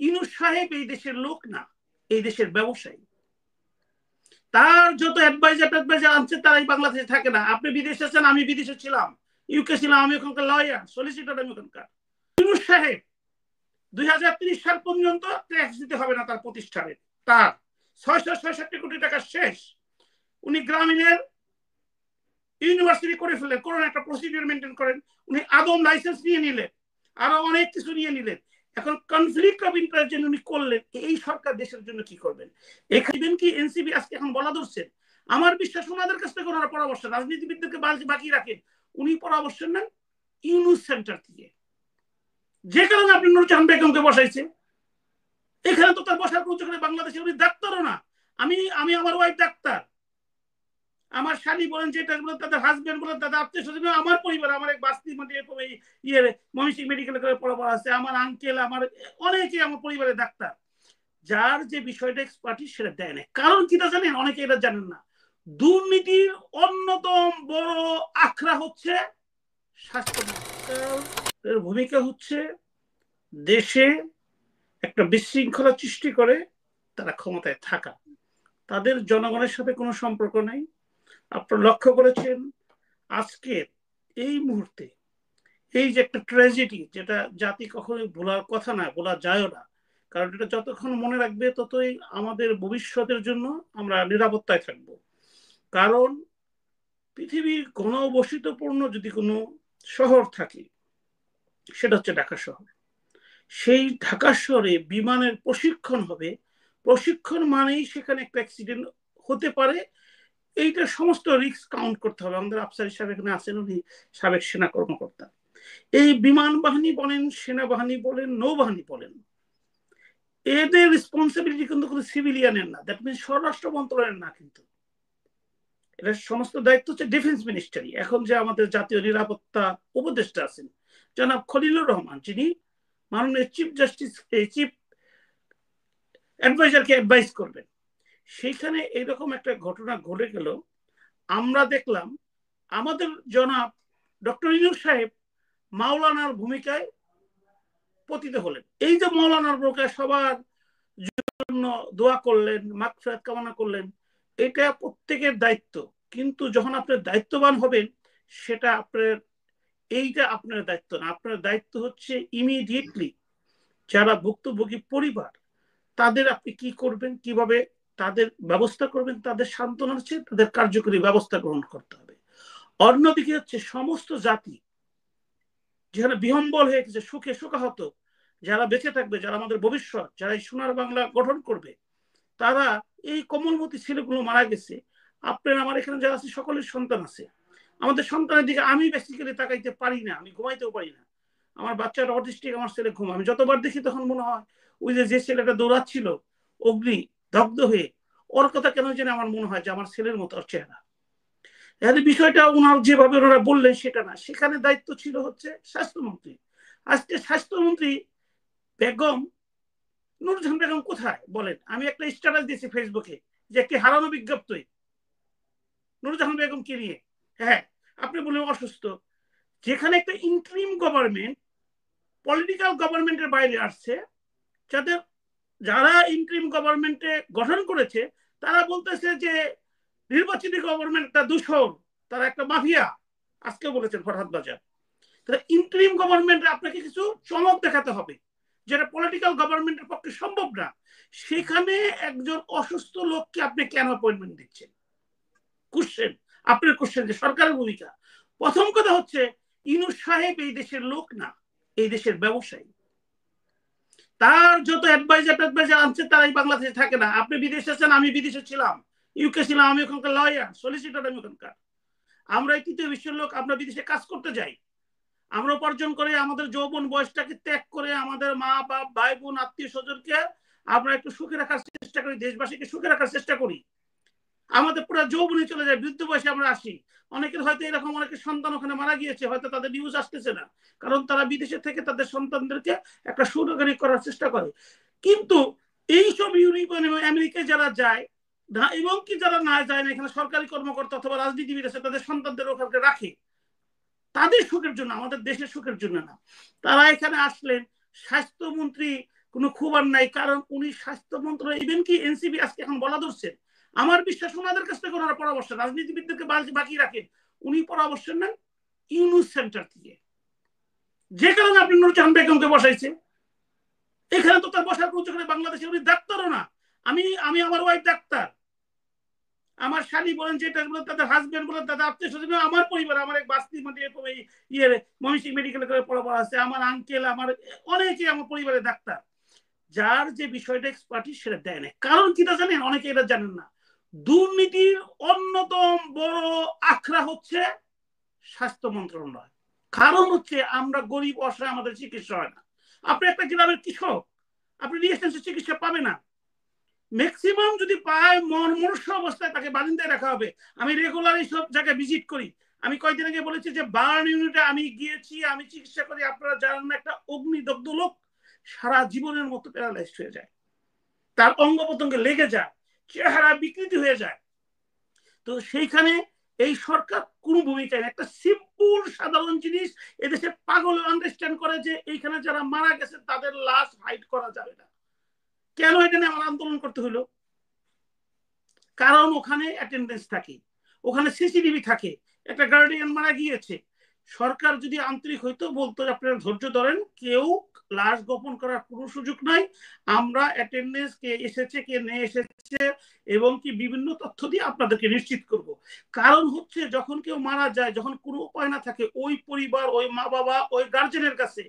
ইউনূস সাহেব এই দেশের লোক না, এই দেশের ব্যবসায়ী। তার যত অ্যাডভাইজার আনছে তারাই বাংলাদেশে থাকে না। আপনি বিদেশে আছেন, আমি বিদেশে ছিলাম, ইউকে ছিলাম, আমি ওখানকার লয়ার, সলিসিটর আমি ওখানকার। ইউনূস সাহেব 2030 সাল পর্যন্ত ট্যাক্স দিতে হবে না তার প্রতিষ্ঠানে। তার 666 কোটি টাকা শেষ। উনি গ্রামীণের ইউনিভার্সিটি করে ফেললেন, কোন একটা প্রসিডিউর মেনটেন করেন। উনি আদম লাইসেন্স নিয়ে নিলেন, আরো অনেক কিছু নিয়ে নিলেন। এখন কনফ্লিক্ট অফ ইন্টারেস্ট যেন উনি করলেন, এই সরকার দেশের জন্য কি করবেন? এখানে কি এনসিপি আজকে এখন বলা ধরছেন? আমার বিশ্বাস ওনাদের কাছ থেকে ওনারা পরামর্শ, রাজনীতিবিদদেরকে বাকি রাখেন, উনি পরামর্শ নেন ইউনূস সেন্টার থেকে। যে কারণে আপনি নুরজাহান বেগমকে বসাইছে, এখানে তো তার বসার কোনো করে বাংলাদেশে উনি ডাক্তারও না। আমি আমার ওয়াইফ ডাক্তার, আমার স্বামী বলেন, যেটা বলেন, তাদের হাজবেন্ড বলেন, তাদের আত্মীয় স্বজন, আমার পরিবার, আমার এক বাস্তি ময়মনসিংহ মেডিকেল করে পড়া আছে, আমার আঙ্কেল, আমার অনেকে আমার পরিবারের ডাক্তার। যার যে বিষয়টা এক্সপার্টিস সেটা দেয় না। কারণ কিটা জানেন? অনেকে এটা জানেন না। দুর্নীতির অন্যতম বড় আখড়া হচ্ছে স্বাস্থ্য মন্ত্রণালয়ের ভূমিকা হচ্ছে দেশে একটা বিশৃঙ্খলা সৃষ্টি করে তারা ক্ষমতায় থাকা। তাদের জনগণের সাথে কোনো সম্পর্ক নাই। আপনারা লক্ষ্য করেছেন আজকে এই মুহূর্তে এই যে একটা ট্র্যাজেডি, যেটা জাতি কখনোই ভোলার কথা না, বলা যায় না। কারণ এটা যতক্ষণ মনে রাখবে ততই আমাদের ভবিষ্যতের জন্য আমরা নিরাপত্তায় থাকব। কারণ পৃথিবীর ঘনবসতিপূর্ণ যদি কোনো শহর থাকে সেটা হচ্ছে ঢাকা শহর। সেই ঢাকা শহরে বিমানের প্রশিক্ষণ হবে, প্রশিক্ষণ মানেই সেখানে একটা অ্যাক্সিডেন্ট হতে পারে। এইটা সমস্ত রিস্ক কাউন্ট করতে হবে। আমাদের আফসার সাহেব এখানে আছেন, উনি সাবেক সেনা কর্মকর্তা। এই বিমান বাহিনী বলেন, সেনাবাহিনী বলেন, নৌবাহিনী বলেন, এদের রেসপন্সিবিলিটি কিন্তু কোনো সিভিলিয়ানের না, দ্যাট মিনস স্বরাষ্ট্র মন্ত্রণালয়ের না। কিন্তু এটা সমস্ত দায়িত্ব হচ্ছে ডিফেন্স মিনিস্টারি। এখন যে আমাদের জাতীয় নিরাপত্তা উপদেষ্টা আছেন জনাব খলিলুর রহমান, যিনি মাননীয় চিফ জাস্টিস, চিফ অ্যাডভাইজারকে অ্যাডভাইস করবেন, সেইখানে এইরকম একটা ঘটনা ঘটে গেল। আমরা দেখলাম আমাদের জনাব ডক্টর ইউনূস সাহেব মাওলানার ভূমিকায় পতিত হলেন। এই যে মাওলানার ভূমিকায় সবার জন্য দোয়া করলেন, মাগফিরাত কামনা করলেন, এটা প্রত্যেকের দায়িত্ব। কিন্তু যখন আপনি দায়িত্ববান হবেন, সেটা এইটা আপনার দায়িত্ব না। আপনার দায়িত্ব হচ্ছে ইমিডিয়েটলি যারা ভুক্তভোগী পরিবার, তাদের আপনি কি করবেন, কিভাবে তাদের ব্যবস্থা করবেন, তাদের সান্ত্বনার চেয়ে তাদের কার্যকরী ব্যবস্থা গ্রহণ করতে হবে। অন্যদিকে হচ্ছে সমস্ত জাতি যেখানে বিহম্বল হয়ে গেছে, সুখে শোকাহত, যারা বেঁচে থাকবে, যারা আমাদের ভবিষ্যৎ, যারা এই সোনার বাংলা গঠন করবে, তারা এই কোমলমতি ছেলেগুলো মারা গেছে। আপনার আমার এখানে যারা আছে সকলের সন্তান আছে। আমাদের সন্তানের দিকে আমি বেসিক্যালি তাকাইতে পারি না, আমি ঘুমাইতেও পারি না। আমার বাচ্চাটা অটিস্টিক, আমার ছেলে ঘুম, আমি যতবার দেখি তখন মনে হয় ওই যে ছেলেটা দৌড়াচ্ছিল অগ্নি দগ্ধ হয়ে, ওর কথা কেন যেন আমার মনে হয় যে আমার ছেলের মতো ওর চেহারা। বিষয়টা ওনার যেভাবে ওনারা বললেন সেটা না, সেখানে দায়িত্ব ছিল হচ্ছে স্বাস্থ্যমন্ত্রী। আজকে স্বাস্থ্যমন্ত্রী বেগম নুরজাহান বেগম কোথায় বলেন? আমি একটা স্ট্যাটাস দিয়েছি ফেসবুকে যে একটি হারানো বিজ্ঞপ্তি নুরজাহান বেগম কে নিয়ে। হ্যাঁ, আপনি বললেন অসুস্থ। যেখানে একটা ইন্টারিম গভর্নমেন্ট পলিটিক্যাল গভর্নমেন্টের বাইরে আসছে, যারা ইন্টারিম গভর্নমেন্টে গঠন করেছে তারা বলতেছে যে নির্বাচিত গভর্নমেন্টটা দূষণ, তারা একটা মাফিয়া। আজকে বলেছেন ফরহাদ বাজার। তাহলে ইন্টারিম গভর্নমেন্টে আপনাকে কিছু চমক দেখাতে হবে, যেটা পলিটিক্যাল গভর্নমেন্টের পক্ষে সম্ভব না। সেখানে একজন অসুস্থ লোককে আপনি কেন অ্যাপয়েন্টমেন্ট দিচ্ছেন? কোশ্চেন, আপনার কোশ্চেন যে সরকারের ভূমিকা। প্রথম কথা হচ্ছে ইউনূস সাহেব এই দেশের লোক না, এই দেশের ব্যবসায়ী। তার যত অ্যাডভাইজার আনছে তারাই বাংলাদেশে থাকে না। আপনি বিদেশে আছেন, আমি বিদেশে ছিলাম, ইউকে ছিলাম, আমি ওখানকার লয়ার, সলিসিটর আমি ওখানকার। আমরা তৃতীয় বিশ্বের লোক, আমরা বিদেশে কাজ করতে যাই, আমরা উপার্জন করে আমাদের যৌবন বয়সটাকে ত্যাগ করে আমাদের মা বাপ ভাই বোন আত্মীয় স্বজনকে আমরা একটু সুখে রাখার চেষ্টা করি, দেশবাসীকে সুখে রাখার চেষ্টা করি। আমাদের পুরো যৌবনে চলে যায়, বৃদ্ধ বয়সে আমরা আসি। অনেকের হয়তো এরকম অনেকের সন্তান ওখানে মারা গিয়েছে, হয়তো তাদের নিউজ আসতেছে না, কারণ তারা বিদেশে থেকে তাদের সন্তানদেরকে একটা সুনাগরিক করার চেষ্টা করে। কিন্তু এইসব ইউরোপিয়ান এবং আমেরিকায় যারা যায় এবং কি যারা না যায় না, এখানে সরকারি কর্মকর্তা অথবা রাজনীতিবিদ আছে, তাদের সন্তানদের ওখানে রাখে তাদের সুখের জন্য, আমাদের দেশের সুখের জন্য না। তারা এখানে আসলেন, স্বাস্থ্যমন্ত্রী কোনো খবর নাই, কারণ উনি স্বাস্থ্য মন্ত্রণালয় ইভেন কি এনসিপি আজকে এখন বলা ধরছেন। আমার বিশ্বাস ওনাদের কাছ থেকে ওনারা পরামর্শ, রাজনীতিবিদদেরকে বাকি রাখেন, উনি পরামর্শ নেন ইউনুস সেন্টার থেকে, যে কারণে আপনি নুরজাহান বেগমকে বসাইছে। এখানে তো তার বসার কোনো, বাংলাদেশে উনি ডাক্তারও না। আমি আমার ওয়াইফ ডাক্তার, আমার শালি বলেন, যেটা বলেন, তাদের হাজবেন্ড বলেন, তাদের আত্মীয় স্বজন, আমার পরিবার, আমার এক বাস্তি ইয়ে ময়মনসিংহ মেডিকেল পড়াপড়া আছে, আমার আঙ্কেল, আমার অনেকে আমার পরিবারের ডাক্তার। যার যে বিষয়টা এক্সপার্টিস সেটা দেয় না। কারণ কিটা জানেন? অনেকে এটা জানেন না। দুর্নীতির অন্যতম বড় আখড়া হচ্ছে স্বাস্থ্য মন্ত্রণালয়। কারণ হচ্ছে আমরা গরিব অসহায়, আমাদের চিকিৎসা হয় না। আপনি একটা গ্রামের কৃষক, আপনি রিএসেন্সের চিকিৎসা পাবে না। ম্যাক্সিমাম যদি পায় মনুষ্য অবস্থায় তাকে বারিন্দায় রাখা হবে। আমি রেগুলার এই সব জায়গায় ভিজিট করি। আমি কয়েকদিন আগে বলেছি যে বার্ন ইউনিটে আমি গিয়েছি, আমি চিকিৎসা করি। আপনারা জানেন না, একটা অগ্নিদগ্ধ লোক সারা জীবনের মতো প্যারালাইজ হয়ে যায়, তার অঙ্গ প্রত্যঙ্গে লেগে যায়, চেহারা বিকৃতি হয়ে যায়। তো সেইখানে এই সরকার কোনো ভূমিকা নেই। একটা সিম্পল সাধারণ জিনিস এদেশে পাগল আন্ডারস্ট্যান্ড করে যে এইখানে যারা মারা গেছে তাদের লাশ হাইড করা যাবে না। কেন এটা নিয়ে আমার আন্দোলন করতে হলো? কারণ ওখানে অ্যাটেন্ডেন্স থাকে, ওখানে সিসিটিভি থাকে, একটা গার্ডিয়ান মারা গিয়েছে। সরকার যদি আন্তরিক হইতো বলতো আপনারা ধৈর্য ধরেন, কেউ লাশ গোপন করার কোনো সুযোগ নাই, আমরা অ্যাটেন্ডেন্স, কে এসেছে কে নিয়ে এসেছে এবং কি বিভিন্ন তথ্য দিয়ে আপনাদেরকে নিশ্চিত করব। কারণ হচ্ছে যখন কেউ মারা যায়, যখন কোনো উপায় না থাকে, ওই পরিবার, ওই মা বাবা, ওই গার্জেনের কাছে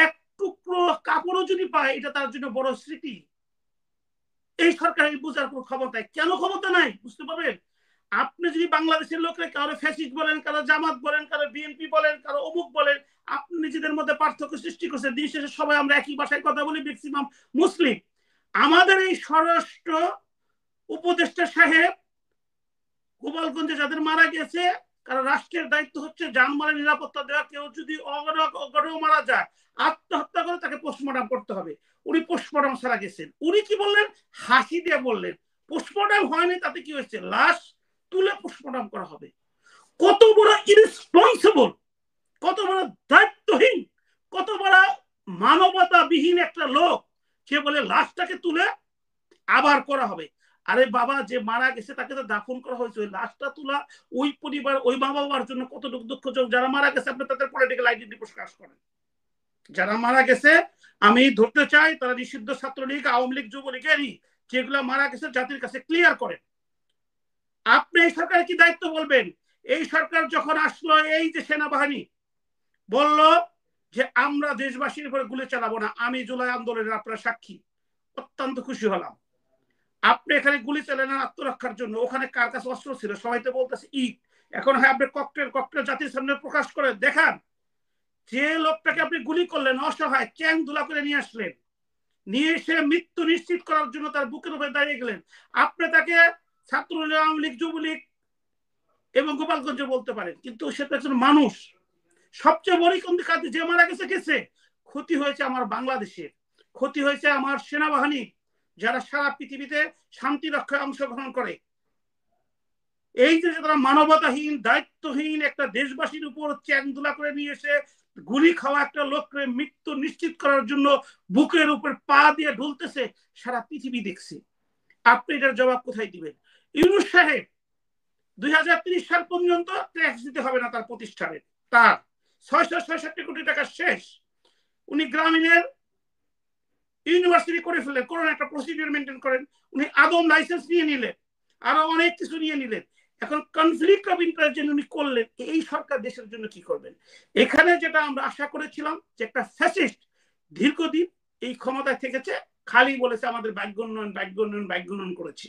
এক টুকরো কাপড়ও যদি পায়, এটা তার জন্য বড় স্মৃতি। এই সরকারের বোঝার কোনো ক্ষমতা, কেন ক্ষমতা নাই বুঝতে পারবেন? আপনি যদি বাংলাদেশের লোকরা কারো ফ্যাসিস্ট বলেন, কারো জামাত বলেন, কারো বিএনপি বলেন, কারো অমুক বলেন, আপনি নিজেদের মধ্যে পার্থক্য সৃষ্টি করছেন। দিন শেষে সবাই আমরা একই ভাষায় কথা বলি, ম্যাক্সিমাম মুসলিম। আমাদের এই স্বরাষ্ট্র উপদেষ্টা সাহেব গোপালগঞ্জে যাদের মারা গেছে, কারণ রাষ্ট্রের দায়িত্ব হচ্ছে জানমালের নিরাপত্তা দেওয়া। কেউ যদি অঘটন মারা যায়, আত্মহত্যা করে, তাকে পোস্টমর্টম করতে হবে। উনি পোস্টমর্টম ছাড়া গেছেন। উনি কি বললেন? হাসি দিয়ে বললেন পোস্টমর্টম হয়নি, তাতে কি হয়েছে, লাশ তুলে পোস্টমর্টম করা হবে। কত বড় ইরেসপন্সিবল, কত বড় দায়িত্বহীন, কত বড় মানবতাবিহীন একটা লোক, সে বলে লাশটাকে তুলে আবার করা হবে। আরে বাবা, যে মারা গেছে তাকে তো দাফন করা হয়েছে, ওই লাশটা তোলা ওই পরিবার, ওই মা বাবার জন্য কতটুকু দুঃখজনক। যারা মারা গেছে আপনি তাদের পলিটিক্যাল আইডেন্টি প্রকাশ করেন। যারা মারা গেছে আমি ধরতে চাই তারা নিষিদ্ধ ছাত্রলীগ, আওয়ামী লীগ, যুবলীগেরই, যেগুলো মারা গেছে জাতির কাছে ক্লিয়ার করেন। আপনি এই সরকারের কি দায়িত্ব বলবেন? এই সরকার যখন আসলো, এই যে সেনাবাহিনী বলল যে আমরা দেশবাসীর উপরে গুলি চালাবো না, আমি জুলাই আন্দোলনের আপনার সাক্ষী, অত্যন্ত খুশি হলাম। আপনি এখানে গুলি চালালেন আত্মরক্ষার জন্য, ওখানে কার কাছে অস্ত্র ছিল? সবাই তো বলতেছে ঈদ। এখন হয় আপনি ককটেল জাতির সামনে প্রকাশ করে দেখান। যে লোকটাকে আপনি গুলি করলেন অসহায়, চ্যাং দুলা করে নিয়ে আসলেন, নিয়ে এসে মৃত্যু নিশ্চিত করার জন্য তার বুকের উপরে দাঁড়িয়ে গেলেন। আপনি তাকে ছাত্রলীগ, আওয়ামী লীগ, যুবলীগ এবং গোপালগঞ্জ বলতে পারেন, কিন্তু সে তো একজন মানুষ। সবচেয়ে বড় কাজে যে মারা গেছে গেছে, ক্ষতি হয়েছে আমার বাংলাদেশের, ক্ষতি হয়েছে আমার সেনাবাহিনী, যারা সারা পৃথিবীতে শান্তি রক্ষায় অংশগ্রহণ করে। এই যে তারা মানবতাহীন, দায়িত্বহীন একটা দেশবাসীর উপর চ্যাংদোলা করে নিয়ে এসে গুলি খাওয়া একটা লোককে মৃত্যু নিশ্চিত করার জন্য বুকের উপর পা দিয়ে ঢুলতেছে, সারা পৃথিবী দেখছে। আপনি এটার জবাব কোথায় দিবেন? ইউনূস সাহেব 2030 সাল পর্যন্ত ট্যাক্স দিতে হবে না তার প্রতিষ্ঠানে, তার 666 কোটি টাকা শেষ। উনি গ্রামীণের ইউনিভার্সিটি করে ফেললেন, কোন একটা প্রসিডিউর মেনটেন করেন। উনি আদম লাইসেন্স নিয়ে নিলেন, আরো অনেক কিছু নিয়ে নিলেন। এখন কনফ্লিক্ট অফ ইন্টারেস্ট যেন উনি করলেন, এই সরকার দেশের জন্য কি করবেন? এখানে যেটা আমরা আশা করেছিলাম যে একটা ফ্যাসিস্ট দীর্ঘদিন এই ক্ষমতায় থেকেছে, খালি বলেছে আমাদের ভাগ্য উন্নয়ন, ভাগ্য উন্নয়ন, ভাগ্য উন্নয়ন করেছে।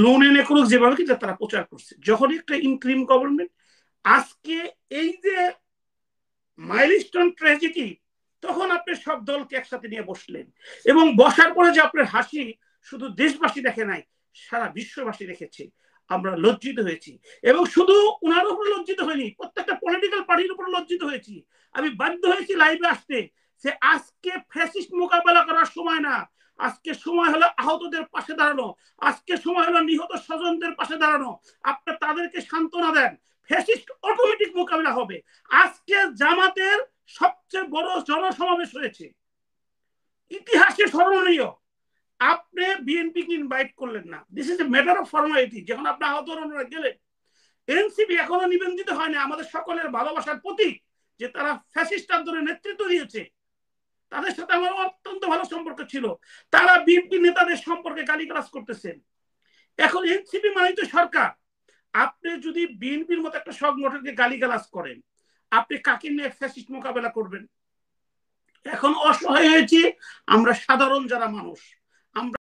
লোন এনে করুক যেভাবে কিন্তু তারা প্রচার করছে। যখন একটা ইন্টারিম গভর্নমেন্ট, আজকে এই যে মাইলস্টোন ট্র্যাজেডি, তখন আপনি সব দলকে একসাথে নিয়ে বসলেন এবং বসার পরে যে আপনার হাসি শুধু দেশবাসী দেখে নাই, সারা বিশ্ববাসী দেখেছে। আমরা লজ্জিত হয়েছি এবং শুধু ওনার উপর লজ্জিত হয়নি, প্রত্যেকটা পলিটিক্যাল পার্টির উপর লজ্জিত হয়েছি। আমি বাধ্য হয়েছি লাইভে আসতে, যে আজকে ফ্যাসিস্ট মোকাবেলা করার সময় না, আজকে সময় হলো আহতদের পাশে দাঁড়ানো, আজকে সময় হলো নিহত স্বজনদের পাশে দাঁড়ানো। আপনি তাদেরকে সান্ত্বনা দেন, ফ্যাসিস্ট অটোমেটিক মোকাবিলা হবে। আজকে জামাতের সবচেয়ে বড় জনসমাবেশ হয়েছে, ইতিহাসে স্মরণীয়। আপনি বিএনপিকে ইনভাইট করলেন না, this is a matter of formality. যখন আপনি আহত গেলেন, এনসিপি এখনো নিবন্ধিত হয়নি আমাদের সকলের ভালোবাসার প্রতীক, যে তারা ফ্যাসিস্ট আন্দোলনের নেতৃত্ব দিয়েছে, তাদের সাথে আমার অত্যন্ত ভালো সম্পর্ক ছিল। তারা বিএনপি নেতাদের সম্পর্কে গালিগালাজ করতেছেন। এখন এনসিপি মানেই তো সরকার। আপনি যদি বিএনপির মতো একটা সংগঠনকে গালিগালাজ করেন, আপনি কাকে নিয়ে ফ্যাসিস্ট মোকাবেলা করবেন? এখন অসহায় হয়েছি আমরা সাধারণ যারা মানুষ, আমরা